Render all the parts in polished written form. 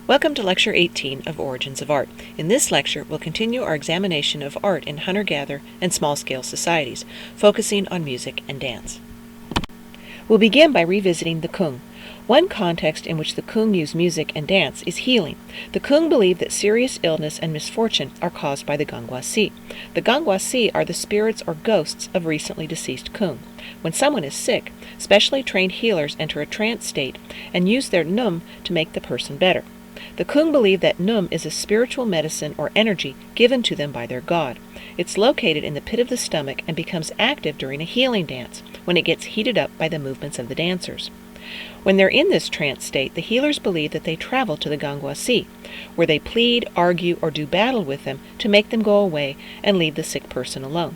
Welcome to Lecture 18 of Origins of Art. In this lecture, we'll continue our examination of art in hunter-gatherer and small-scale societies, focusing on music and dance. We'll begin by revisiting the Kung. One context in which the Kung use music and dance is healing. The Kung believe that serious illness and misfortune are caused by the Gangwasi. The Gangwasi are the spirits or ghosts of recently deceased Kung. When someone is sick, specially trained healers enter a trance state and use their num to make the person better. The Kung believe that num is a spiritual medicine or energy given to them by their god. It's located in the pit of the stomach and becomes active during a healing dance, when it gets heated up by the movements of the dancers. When they're in this trance state, the healers believe that they travel to the Gangwasi, where they plead, argue, or do battle with them to make them go away and leave the sick person alone.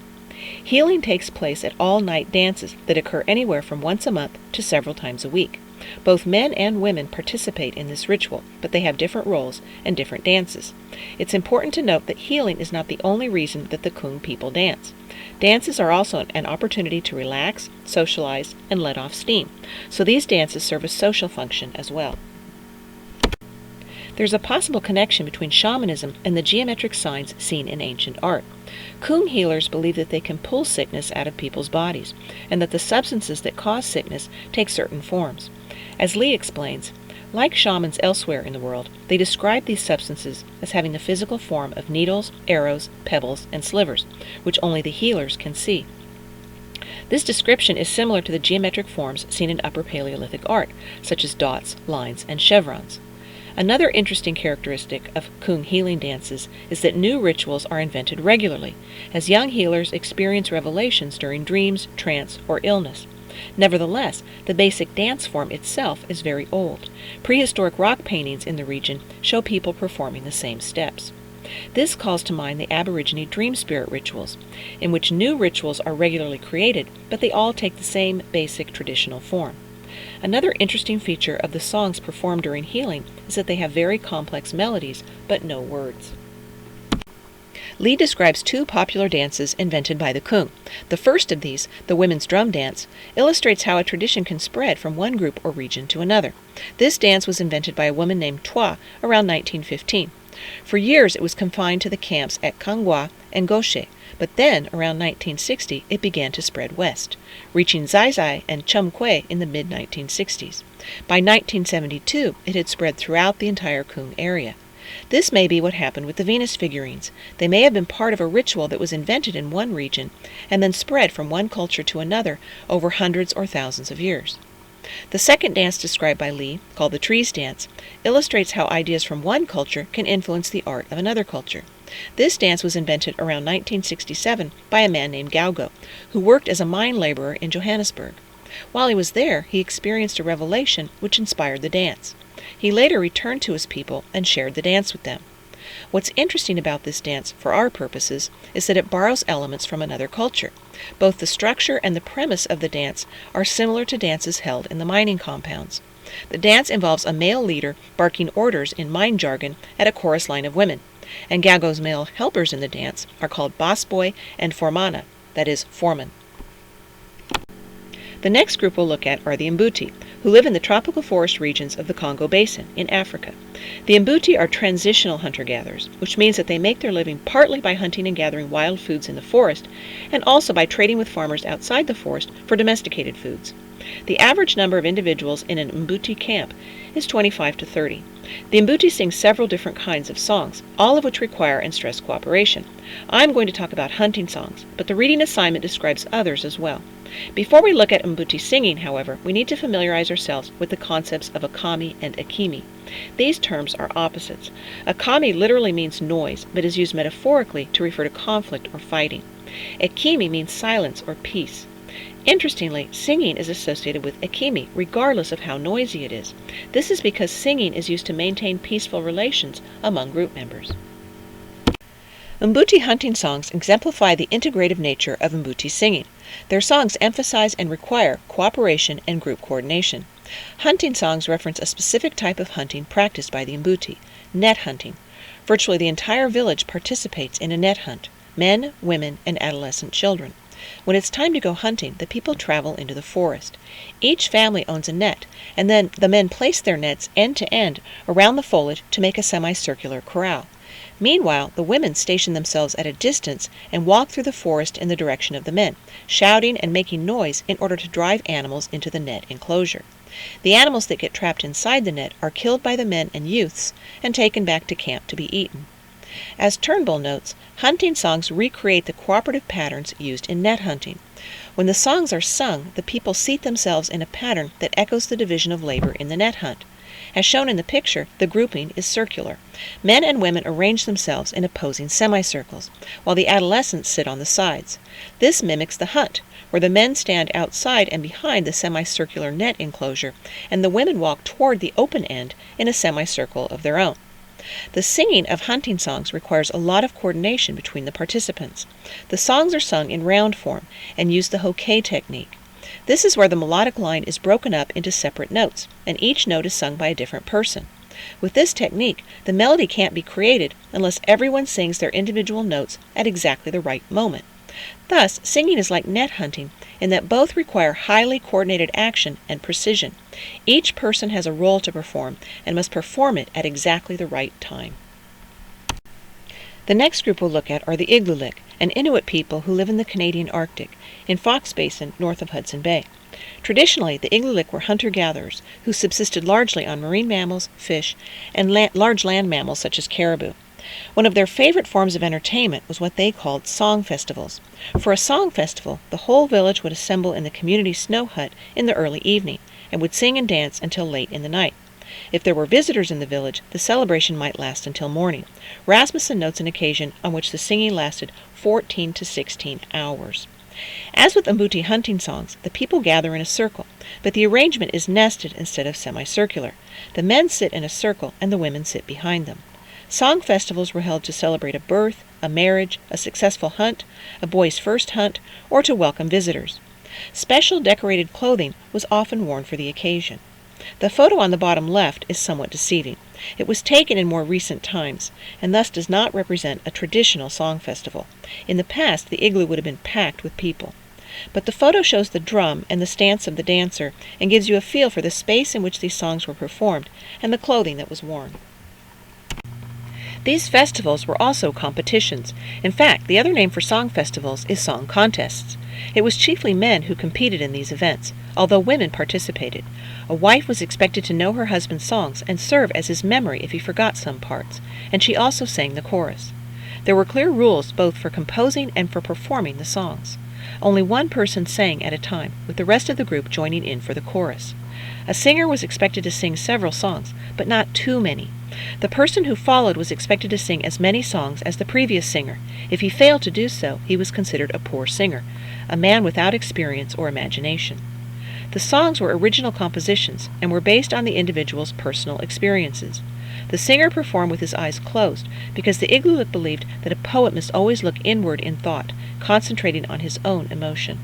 Healing takes place at all-night dances that occur anywhere from once a month to several times a week. Both men and women participate in this ritual, but they have different roles and different dances. It's important to note that healing is not the only reason that the Kung people dance. Dances are also an opportunity to relax, socialize, and let off steam, so these dances serve a social function as well. There's a possible connection between shamanism and the geometric signs seen in ancient art. Kung healers believe that they can pull sickness out of people's bodies, and that the substances that cause sickness take certain forms. As Lee explains, like shamans elsewhere in the world, they describe these substances as having the physical form of needles, arrows, pebbles, and slivers, which only the healers can see. This description is similar to the geometric forms seen in Upper Paleolithic art, such as dots, lines, and chevrons. Another interesting characteristic of Kung healing dances is that new rituals are invented regularly, as young healers experience revelations during dreams, trance, or illness. Nevertheless, the basic dance form itself is very old. Prehistoric rock paintings in the region show people performing the same steps. This calls to mind the Aborigine dream spirit rituals, in which new rituals are regularly created, but they all take the same basic traditional form. Another interesting feature of the songs performed during healing is that they have very complex melodies, but no words. Lee describes two popular dances invented by the Kung. The first of these, the women's drum dance, illustrates how a tradition can spread from one group or region to another. This dance was invented by a woman named Twa around 1915. For years it was confined to the camps at Kangwa and Goshe, but then, around 1960, it began to spread west, reaching Zaizai and Chumkwe in the mid-1960s. By 1972, it had spread throughout the entire Kung area. This may be what happened with the Venus figurines. They may have been part of a ritual that was invented in one region and then spread from one culture to another over hundreds or thousands of years. The second dance described by Lee, called the trees dance, illustrates how ideas from one culture can influence the art of another culture. This dance was invented around 1967 by a man named Gaugo, who worked as a mine laborer in Johannesburg. While he was there, he experienced a revelation which inspired the dance. He later returned to his people and shared the dance with them. What's interesting about this dance, for our purposes, is that it borrows elements from another culture. Both the structure and the premise of the dance are similar to dances held in the mining compounds. The dance involves a male leader barking orders in mine jargon at a chorus line of women, and Gago's male helpers in the dance are called boss boy and formana, that is, foreman. The next group we'll look at are the Mbuti, who live in the tropical forest regions of the Congo Basin in Africa. The Mbuti are transitional hunter-gatherers, which means that they make their living partly by hunting and gathering wild foods in the forest, and also by trading with farmers outside the forest for domesticated foods. The average number of individuals in an Mbuti camp is 25 to 30. The Mbuti sing several different kinds of songs, all of which require and stress cooperation. I'm going to talk about hunting songs, but the reading assignment describes others as well. Before we look at Mbuti singing, however, we need to familiarize ourselves with the concepts of akami and akimi. These terms are opposites. Akami literally means noise, but is used metaphorically to refer to conflict or fighting. Akimi means silence or peace. Interestingly, singing is associated with akimi, regardless of how noisy it is. This is because singing is used to maintain peaceful relations among group members. Mbuti hunting songs exemplify the integrative nature of Mbuti singing. Their songs emphasize and require cooperation and group coordination. Hunting songs reference a specific type of hunting practiced by the Mbuti, net hunting. Virtually the entire village participates in a net hunt, men, women, and adolescent children. When it's time to go hunting, the people travel into the forest. Each family owns a net, and then the men place their nets end to end around the foliage to make a semicircular corral. Meanwhile, the women station themselves at a distance and walk through the forest in the direction of the men, shouting and making noise in order to drive animals into the net enclosure. The animals that get trapped inside the net are killed by the men and youths and taken back to camp to be eaten. As Turnbull notes, hunting songs recreate the cooperative patterns used in net hunting. When the songs are sung, the people seat themselves in a pattern that echoes the division of labor in the net hunt. As shown in the picture, the grouping is circular. Men and women arrange themselves in opposing semicircles, while the adolescents sit on the sides. This mimics the hunt, where the men stand outside and behind the semicircular net enclosure, and the women walk toward the open end in a semicircle of their own. The singing of hunting songs requires a lot of coordination between the participants. The songs are sung in round form and use the hoquet technique. This is where the melodic line is broken up into separate notes, and each note is sung by a different person. With this technique, the melody can't be created unless everyone sings their individual notes at exactly the right moment. Thus, singing is like net hunting in that both require highly coordinated action and precision. Each person has a role to perform and must perform it at exactly the right time. The next group we'll look at are the Igloolik, an Inuit people who live in the Canadian Arctic, in Fox Basin, north of Hudson Bay. Traditionally, the Igloolik were hunter-gatherers who subsisted largely on marine mammals, fish, and large land mammals such as caribou. One of their favorite forms of entertainment was what they called song festivals. For a song festival, the whole village would assemble in the community snow hut in the early evening and would sing and dance until late in the night. If there were visitors in the village, the celebration might last until morning. Rasmussen notes an occasion on which the singing lasted 14 to 16 hours. As with Mbuti hunting songs, the people gather in a circle, but the arrangement is nested instead of semicircular. The men sit in a circle and the women sit behind them. Song festivals were held to celebrate a birth, a marriage, a successful hunt, a boy's first hunt, or to welcome visitors. Special decorated clothing was often worn for the occasion. The photo on the bottom left is somewhat deceiving. It was taken in more recent times, and thus does not represent a traditional song festival. In the past, the igloo would have been packed with people. But the photo shows the drum and the stance of the dancer, and gives you a feel for the space in which these songs were performed, and the clothing that was worn. These festivals were also competitions. In fact, the other name for song festivals is song contests. It was chiefly men who competed in these events, although women participated. A wife was expected to know her husband's songs and serve as his memory if he forgot some parts, and she also sang the chorus. There were clear rules both for composing and for performing the songs. Only one person sang at a time, with the rest of the group joining in for the chorus. A singer was expected to sing several songs, but not too many. The person who followed was expected to sing as many songs as the previous singer. If he failed to do so, he was considered a poor singer, a man without experience or imagination. The songs were original compositions and were based on the individual's personal experiences. The singer performed with his eyes closed because the Igloolik believed that a poet must always look inward in thought, concentrating on his own emotion.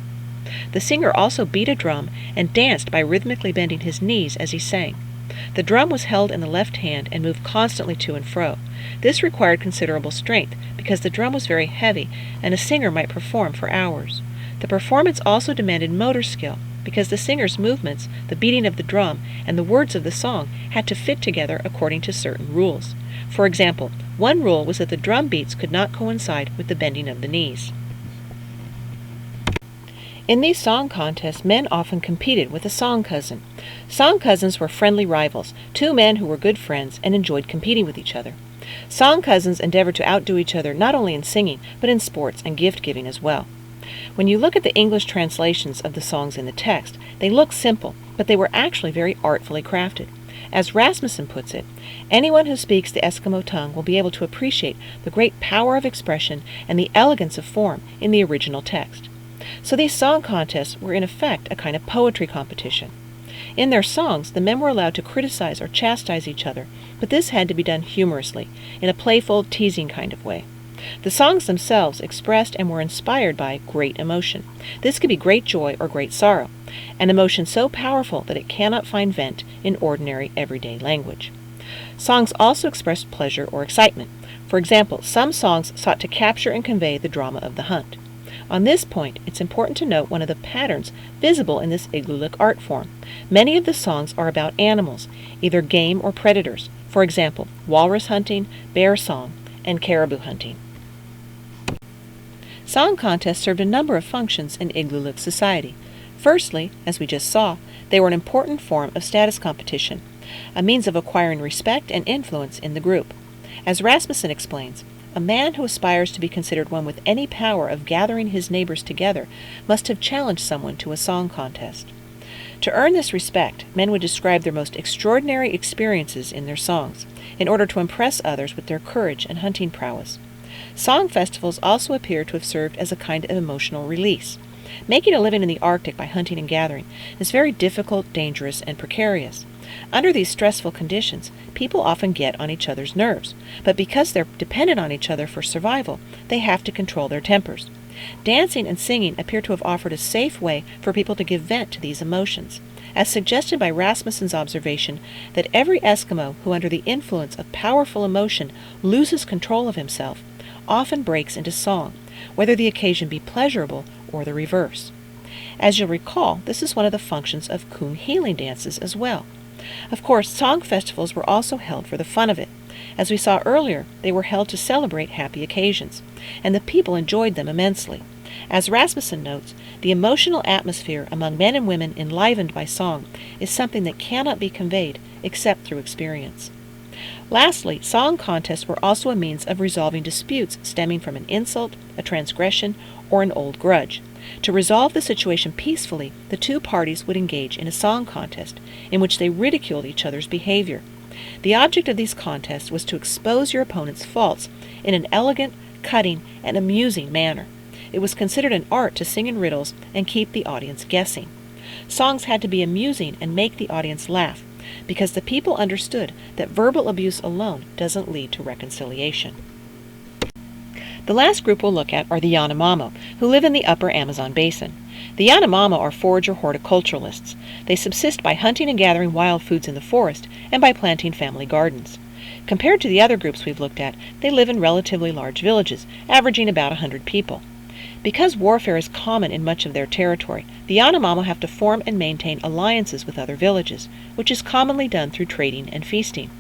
The singer also beat a drum and danced by rhythmically bending his knees as he sang. The drum was held in the left hand and moved constantly to and fro. This required considerable strength because the drum was very heavy and a singer might perform for hours. The performance also demanded motor skill because the singer's movements, the beating of the drum, and the words of the song had to fit together according to certain rules. For example, one rule was that the drum beats could not coincide with the bending of the knees. In these song contests, men often competed with a song cousin. Song cousins were friendly rivals, two men who were good friends and enjoyed competing with each other. Song cousins endeavored to outdo each other not only in singing, but in sports and gift-giving as well. When you look at the English translations of the songs in the text, they look simple, but they were actually very artfully crafted. As Rasmussen puts it, anyone who speaks the Eskimo tongue will be able to appreciate the great power of expression and the elegance of form in the original text. So these song contests were in effect a kind of poetry competition. In their songs, the men were allowed to criticize or chastise each other, but this had to be done humorously, in a playful, teasing kind of way. The songs themselves expressed and were inspired by great emotion. This could be great joy or great sorrow, an emotion so powerful that it cannot find vent in ordinary, everyday language. Songs also expressed pleasure or excitement. For example, some songs sought to capture and convey the drama of the hunt. On this point, it's important to note one of the patterns visible in this Igloolik art form. Many of the songs are about animals, either game or predators. For example, walrus hunting, bear song, and caribou hunting. Song contests served a number of functions in Igloolik society. Firstly, as we just saw, they were an important form of status competition, a means of acquiring respect and influence in the group. As Rasmussen explains, a man who aspires to be considered one with any power of gathering his neighbors together must have challenged someone to a song contest. To earn this respect, men would describe their most extraordinary experiences in their songs, in order to impress others with their courage and hunting prowess. Song festivals also appear to have served as a kind of emotional release. Making a living in the Arctic by hunting and gathering is very difficult, dangerous, and precarious. Under these stressful conditions, people often get on each other's nerves, but because they're dependent on each other for survival, they have to control their tempers. Dancing and singing appear to have offered a safe way for people to give vent to these emotions, as suggested by Rasmussen's observation that every Eskimo who under the influence of powerful emotion loses control of himself often breaks into song, whether the occasion be pleasurable or the reverse. As you'll recall, this is one of the functions of Coon healing dances as well. Of course, song festivals were also held for the fun of it. As we saw earlier, they were held to celebrate happy occasions, and the people enjoyed them immensely. As Rasmussen notes, the emotional atmosphere among men and women enlivened by song is something that cannot be conveyed except through experience. Lastly, song contests were also a means of resolving disputes stemming from an insult, a transgression, or an old grudge. To resolve the situation peacefully, the two parties would engage in a song contest in which they ridiculed each other's behavior. The object of these contests was to expose your opponent's faults in an elegant, cutting, and amusing manner. It was considered an art to sing in riddles and keep the audience guessing. Songs had to be amusing and make the audience laugh, because the people understood that verbal abuse alone doesn't lead to reconciliation. The last group we'll look at are the Yanomamo, who live in the upper Amazon basin. The Yanomamo are forage or horticulturalists. They subsist by hunting and gathering wild foods in the forest and by planting family gardens. Compared to the other groups we've looked at, they live in relatively large villages, averaging about 100 people. Because warfare is common in much of their territory, the Yanomamo have to form and maintain alliances with other villages, which is commonly done through trading and feasting.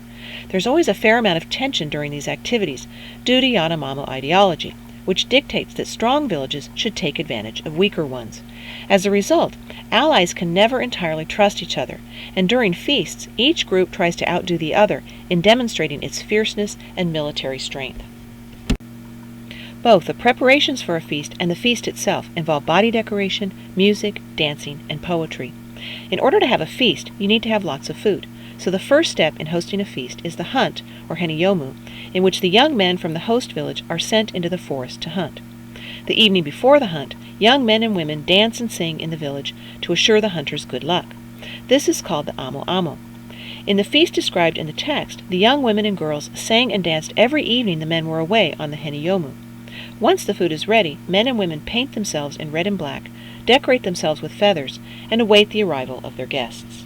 There's always a fair amount of tension during these activities due to Yanomamo ideology, which dictates that strong villages should take advantage of weaker ones. As a result, allies can never entirely trust each other, and during feasts, each group tries to outdo the other in demonstrating its fierceness and military strength. Both the preparations for a feast and the feast itself involve body decoration, music, dancing, and poetry. In order to have a feast, you need to have lots of food. So the first step in hosting a feast is the hunt, or heniyomu, in which the young men from the host village are sent into the forest to hunt. The evening before the hunt, young men and women dance and sing in the village to assure the hunters good luck. This is called the amo amo. In the feast described in the text, the young women and girls sang and danced every evening the men were away on the heniyomu. Once the food is ready, men and women paint themselves in red and black, decorate themselves with feathers, and await the arrival of their guests.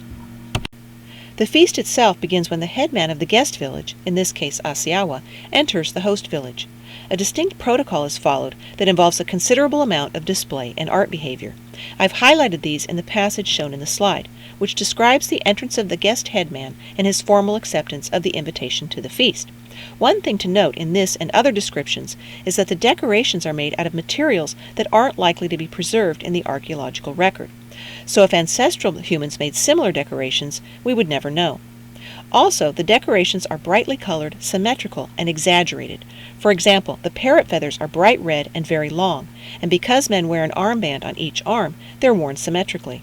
The feast itself begins when the headman of the guest village, in this case Asiawa, enters the host village. A distinct protocol is followed that involves a considerable amount of display and art behavior. I've highlighted these in the passage shown in the slide, which describes the entrance of the guest headman and his formal acceptance of the invitation to the feast. One thing to note in this and other descriptions is that the decorations are made out of materials that aren't likely to be preserved in the archaeological record. So if ancestral humans made similar decorations, we would never know. Also, the decorations are brightly colored, symmetrical, and exaggerated. For example, the parrot feathers are bright red and very long, and because men wear an armband on each arm, they're worn symmetrically.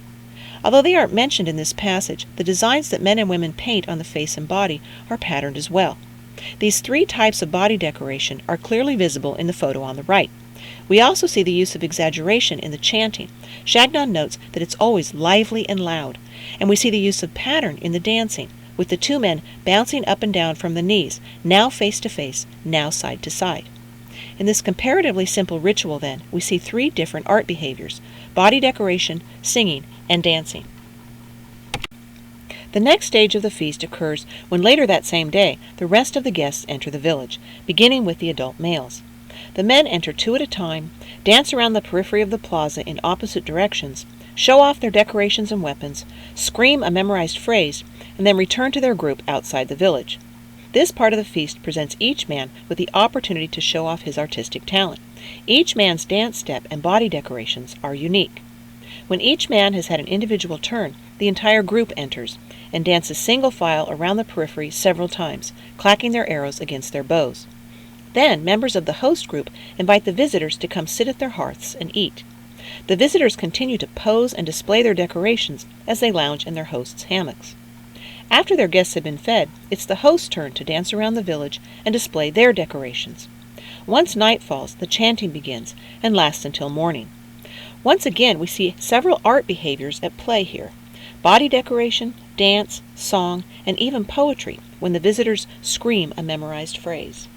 Although they aren't mentioned in this passage, the designs that men and women paint on the face and body are patterned as well. These three types of body decoration are clearly visible in the photo on the right. We also see the use of exaggeration in the chanting. Chagnon notes that it's always lively and loud, and we see the use of pattern in the dancing, with the two men bouncing up and down from the knees, now face to face, now side to side. In this comparatively simple ritual, then, we see three different art behaviors: body decoration, singing, and dancing. The next stage of the feast occurs when later that same day the rest of the guests enter the village, beginning with the adult males. The men enter 2 at a time, dance around the periphery of the plaza in opposite directions, show off their decorations and weapons, scream a memorized phrase, and then return to their group outside the village. This part of the feast presents each man with the opportunity to show off his artistic talent. Each man's dance step and body decorations are unique. When each man has had an individual turn, the entire group enters and dances single file around the periphery several times, clacking their arrows against their bows. Then members of the host group invite the visitors to come sit at their hearths and eat. The visitors continue to pose and display their decorations as they lounge in their hosts' hammocks. After their guests have been fed, it's the host's turn to dance around the village and display their decorations. Once night falls, the chanting begins and lasts until morning. Once again, we see several art behaviors at play here: body decoration, dance, song, and even poetry when the visitors scream a memorized phrase.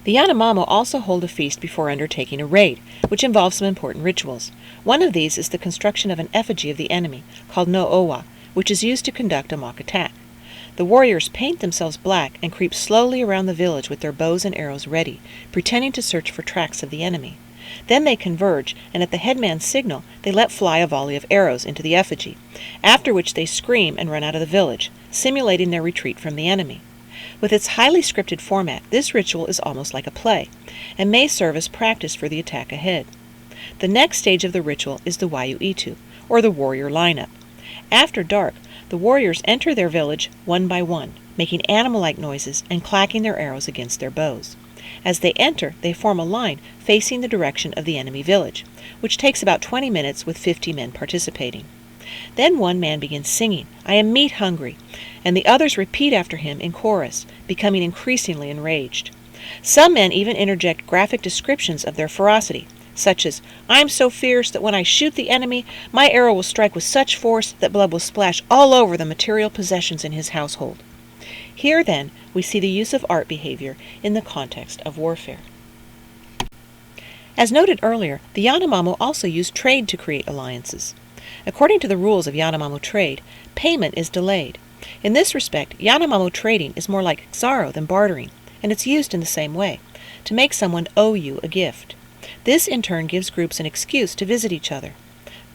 The Yanomamo also hold a feast before undertaking a raid, which involves some important rituals. One of these is the construction of an effigy of the enemy, called no-owa, which is used to conduct a mock attack. The warriors paint themselves black and creep slowly around the village with their bows and arrows ready, pretending to search for tracks of the enemy. Then they converge, and at the headman's signal, they let fly a volley of arrows into the effigy, after which they scream and run out of the village, simulating their retreat from the enemy. With its highly scripted format, this ritual is almost like a play, and may serve as practice for the attack ahead. The next stage of the ritual is the wayu itu, or the warrior lineup. After dark, the warriors enter their village one by one, making animal-like noises and clacking their arrows against their bows. As they enter, they form a line facing the direction of the enemy village, which takes about 20 minutes with 50 men participating. Then one man begins singing, "I am meat hungry," and the others repeat after him in chorus, becoming increasingly enraged. Some men even interject graphic descriptions of their ferocity, such as, "I am so fierce that when I shoot the enemy, my arrow will strike with such force that blood will splash all over the material possessions in his household." Here, then, we see the use of art behavior in the context of warfare. As noted earlier, the Yanomamo also use trade to create alliances. According to the rules of Yanomamo trade, payment is delayed. In this respect, Yanomamo trading is more like xaro than bartering, and it's used in the same way, to make someone owe you a gift. This in turn gives groups an excuse to visit each other.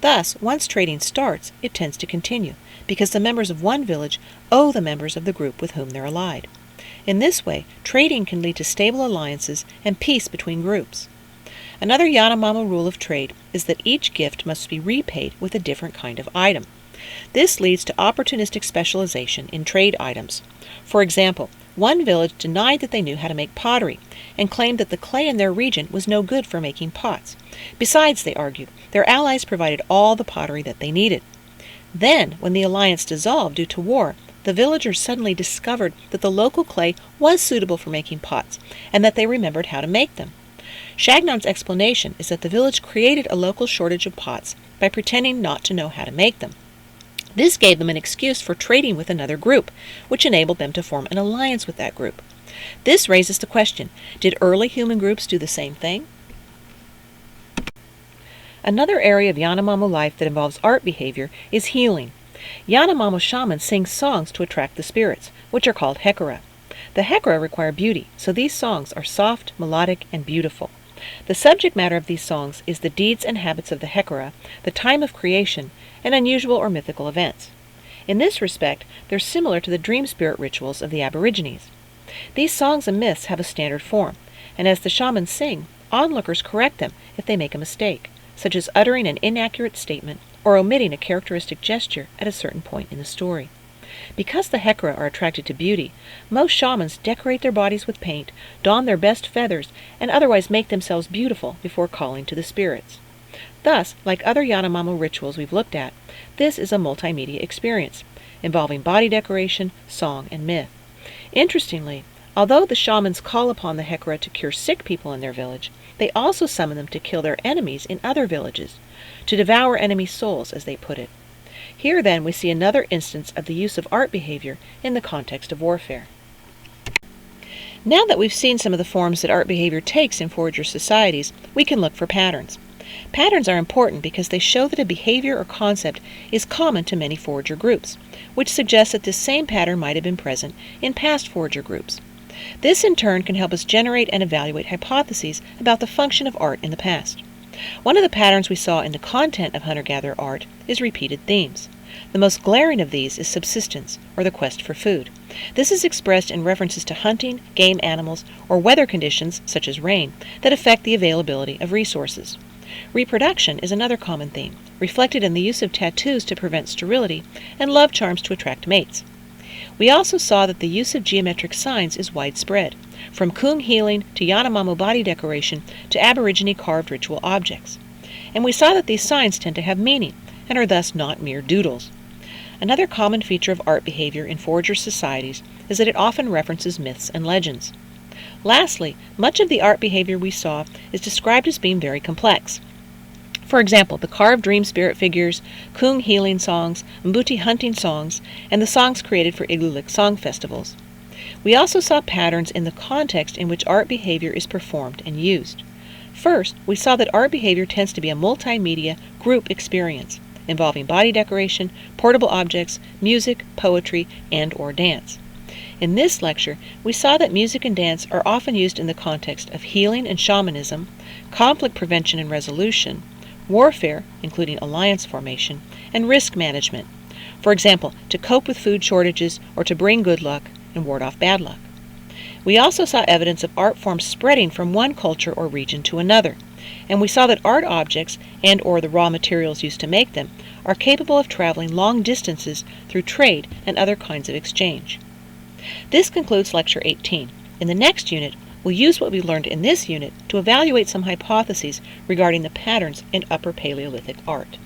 Thus, once trading starts, it tends to continue, because the members of one village owe the members of the group with whom they're allied. In this way, trading can lead to stable alliances and peace between groups. Another Yanomamo rule of trade is that each gift must be repaid with a different kind of item. This leads to opportunistic specialization in trade items. For example, one village denied that they knew how to make pottery and claimed that the clay in their region was no good for making pots. Besides, they argued, their allies provided all the pottery that they needed. Then, when the alliance dissolved due to war, the villagers suddenly discovered that the local clay was suitable for making pots and that they remembered how to make them. Shagnon's explanation is that the village created a local shortage of pots by pretending not to know how to make them. This gave them an excuse for trading with another group, which enabled them to form an alliance with that group. This raises the question, did early human groups do the same thing? Another area of Yanomamo life that involves art behavior is healing. Yanomamo shamans sing songs to attract the spirits, which are called hekara. The hekara require beauty, so these songs are soft, melodic, and beautiful. The subject matter of these songs is the deeds and habits of the hekara, the time of creation, and unusual or mythical events. In this respect, they're similar to the dream spirit rituals of the Aborigines. These songs and myths have a standard form, and as the shamans sing, onlookers correct them if they make a mistake, such as uttering an inaccurate statement or omitting a characteristic gesture at a certain point in the story. Because the hekara are attracted to beauty, most shamans decorate their bodies with paint, don their best feathers, and otherwise make themselves beautiful before calling to the spirits. Thus, like other Yanomamo rituals we've looked at, this is a multimedia experience, involving body decoration, song, and myth. Interestingly, although the shamans call upon the hekara to cure sick people in their village, they also summon them to kill their enemies in other villages, to devour enemy souls, as they put it. Here, then, we see another instance of the use of art behavior in the context of warfare. Now that we've seen some of the forms that art behavior takes in forager societies, we can look for patterns. Patterns are important because they show that a behavior or concept is common to many forager groups, which suggests that this same pattern might have been present in past forager groups. This in turn can help us generate and evaluate hypotheses about the function of art in the past. One of the patterns we saw in the content of hunter-gatherer art is repeated themes. The most glaring of these is subsistence, or the quest for food. This is expressed in references to hunting, game animals, or weather conditions, such as rain, that affect the availability of resources. Reproduction is another common theme, reflected in the use of tattoos to prevent sterility and love charms to attract mates. We also saw that the use of geometric signs is widespread, from Kung healing to Yanomamo body decoration to Aborigine carved ritual objects. And we saw that these signs tend to have meaning, and are thus not mere doodles. Another common feature of art behavior in forager societies is that it often references myths and legends. Lastly, much of the art behavior we saw is described as being very complex. For example, the carved dream spirit figures, Kung healing songs, Mbuti hunting songs, and the songs created for Iglulik song festivals. We also saw patterns in the context in which art behavior is performed and used. First, we saw that art behavior tends to be a multimedia group experience, involving body decoration, portable objects, music, poetry, and/or dance. In this lecture, we saw that music and dance are often used in the context of healing and shamanism, conflict prevention and resolution, warfare, including alliance formation, and risk management. For example, to cope with food shortages or to bring good luck and ward off bad luck. We also saw evidence of art forms spreading from one culture or region to another, and we saw that art objects and/or the raw materials used to make them are capable of traveling long distances through trade and other kinds of exchange. This concludes Lecture 18. In the next unit, we'll use what we learned in this unit to evaluate some hypotheses regarding the patterns in Upper Paleolithic art.